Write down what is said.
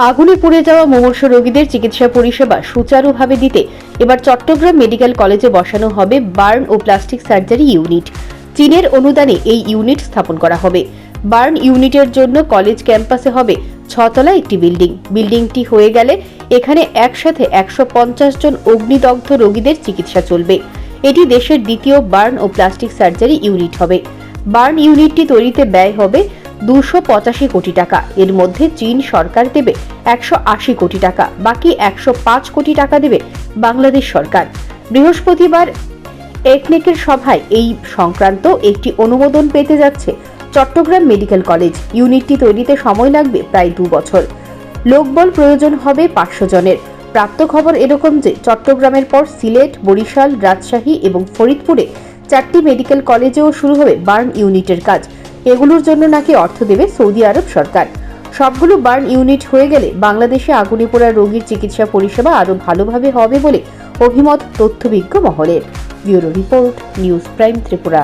আগুনে পুড়ে যাওয়া মুমূর্ষু রোগীদের চিকিৎসা পরিষেবা সুচারুভাবে দিতে এবার চট্টগ্রাম মেডিকেল কলেজে বসানো হবে বার্ন ও প্লাস্টিক সার্জারি ইউনিট। চীনের অনুদানে এই ইউনিট স্থাপন করা হবে। বার্ন ইউনিটের জন্য কলেজ ক্যাম্পাসে হবে 6 তলা একটি বিল্ডিংটি হয়ে গেলে এখানে একসাথে 150 জন অগ্নিদগ্ধ রোগীদের চিকিৎসা চলবে। এটি দেশের দ্বিতীয় বার্ন ও প্লাস্টিক সার্জারি ইউনিট হবে। বার্ন ইউনিটটি তৈরিতে ব্যয় হবে 285 কোটি টাকা। এর মধ্যে চীন সরকার দেবে 180 কোটি টাকা, বাকি 105 কোটি টাকা দেবে বাংলাদেশ সরকার। বৃহস্পতিবার একনেকের সভায় এই সংক্রান্ত একটি অনুমোদন পেতে যাচ্ছে চট্টগ্রাম মেডিকেল কলেজ। ইউনিটটি তৈরিতে সময় লাগবে প্রায় 2 বছর। লোকবল প্রয়োজন হবে 500 জনের। প্রাপ্ত খবর এরকম যে চট্টগ্রামের পর সিলেট, বরিশাল, রাজশাহী এবং ফরিদপুরে 4টি মেডিকেল কলেজেও শুরু হবে বার্ন ইউনিটের কাজ। এগুলোর জন্য নাকি অর্থ দেবে সৌদি আরব সরকার। সবগুলো বার্ন ইউনিট হয়ে গেলে বাংলাদেশে আগুনে পোড়া রোগীর চিকিৎসা পরিষেবা আরও ভালোভাবে হবে বলে অভিমত তথ্যবিজ্ঞ মহলের। Bureau report, news prime Tripura.